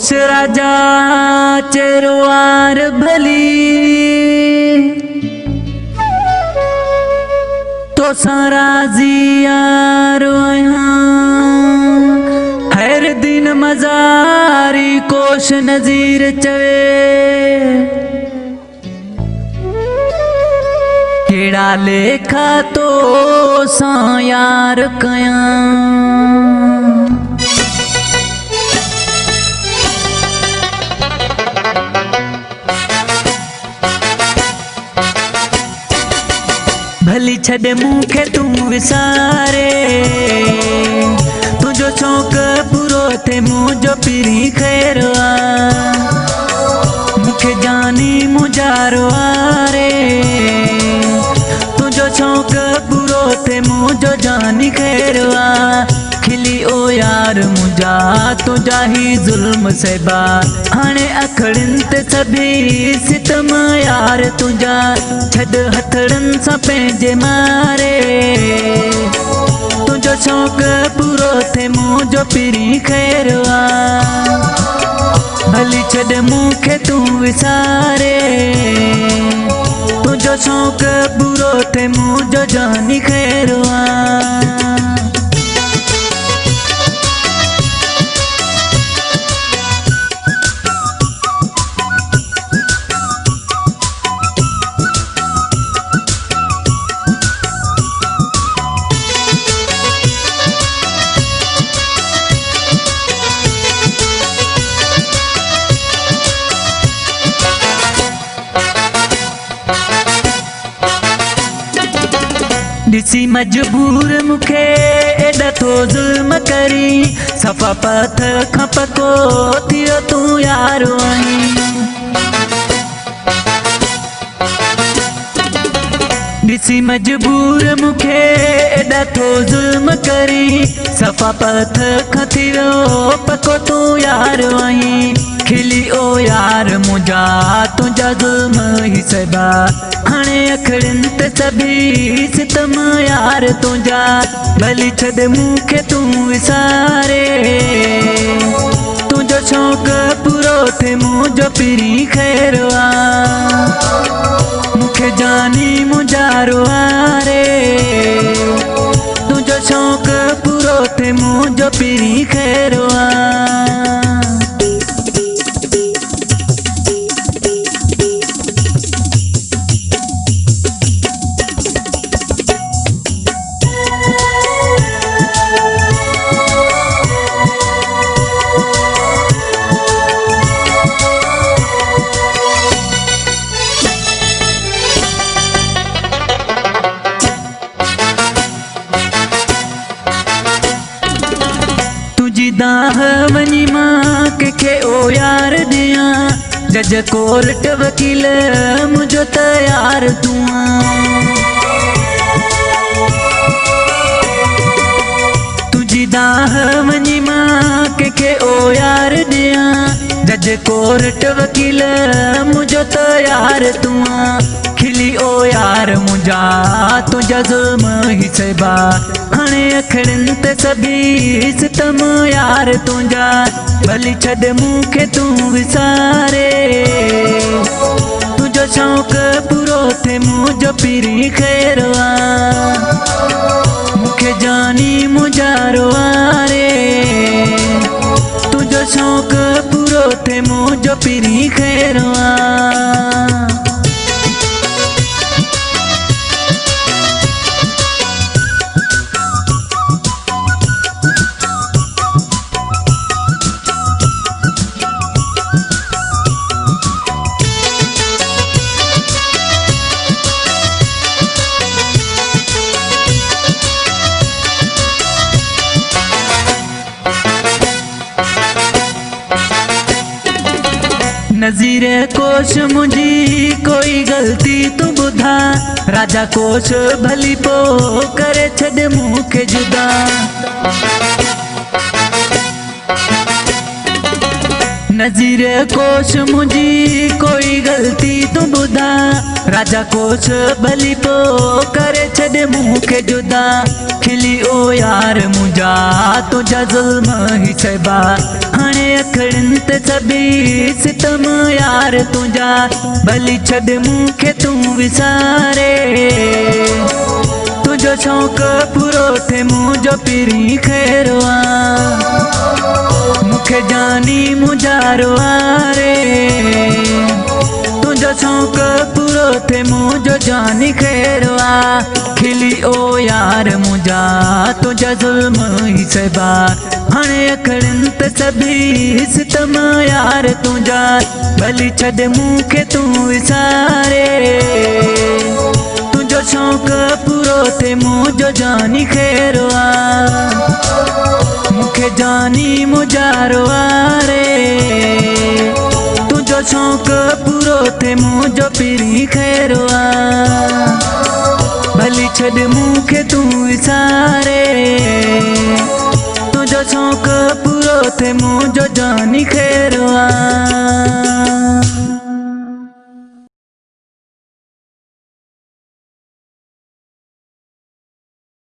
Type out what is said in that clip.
कोश राजा चेरुआर भली तो साराजी यार हर दिन मजारी कोश नजीर चवे केड़ा लेखा तो सा यार कया भली छड़ मूंखे तू विसारे तुझो शौक पूरो थे मुझो पीरी खैरवा मुखे जानी मुजारो रे तुझो शौक पूरो थे मुझो जानी खैरवा खिली ओ यार मुझा तुझा ही जुल्म सेबा हाणे अखड़न ते सभी सितम यार तुझा छड़ हथड़न सा पंहिंजे मारे तुझो शौक पूरो थे मुझो पीरी खैरवा भली छड़ मूंखे तू विसारे तुझो शौक पूरो थे मुझो जानी खैरवा दिसी मजबूर मुखे एडा तो जुल्म करी सफ़ा पथ खपको थियो तू यार आई दिसी मजबूर मुखे एडा तो जुल्म करी सफ़ा पथ खथियो पको तू यार आई खिली ओ यार मुझा तुझा जुल्म ही सबा हाणे अखड़न ते सभी सितम यार तुझा भली छड़ मूंखे तू विसारे तुझो शौक पूरो थे मुझो पीरी खैरवा मुखे जानी मुजारो रे तुझो शौक पूरो थे मुझो पीरी खैरवा दाह वनी मां के ओ यार दिया जज कोर्ट वकील मुझो तैयार दुआ तुझी दाह वनी मां के ओ यार दिया जज कोर्ट वकील मुझो तैयार दुआ खिली ओ यार मुझा तुझा जुल्म ही सेबा हाणे अखड़न ते सभी सितम यार तुझा भली छड़ मूंखे तू विसारे तुझो शौक पूरो थे मुझो पीरी खैरवा मुखे जानी मुजारो रे तुझो शौक पूरो थे मुझो पीरी खैरवा नजीर कोश मुझी कोई गलती तू बुधा राजा कोश भली पो करे छड़ मूंखे जुदा नज़ीर कोश मुझी कोई गलती तू बुधा राजा कोश भली पो करे छॾ मूंखे जुदा खिली ओ यार मुझा तुझा ज़ुल्म ही सबा हाणे अखड़न ते सभी सितम यार तुझा भली छॾ मूंखे तू विसारे तुझो शौक़ पूरो थे मुझो पिरी खैरवा मुखे जानी मुझारो रे तुझो शौक़ पूरो थे मुझो जानी खैरवा खिली ओ यार मुझा तुझा ज़ुल्म ही सबा हाणे अखड़न ते सभी सितम यार तुझा भली छॾ मूंखे तू विसारे तुझो शौक़ पूरो थे मुझो जानी खैरवा मुखे जानी मुझारो रे तुझो शौक़ पूरो थे मुझो पिरी खैरवा भली छॾ मूंखे तू विसारे तुझो शौक़ पूरो थे मुझो जानी खैरवा।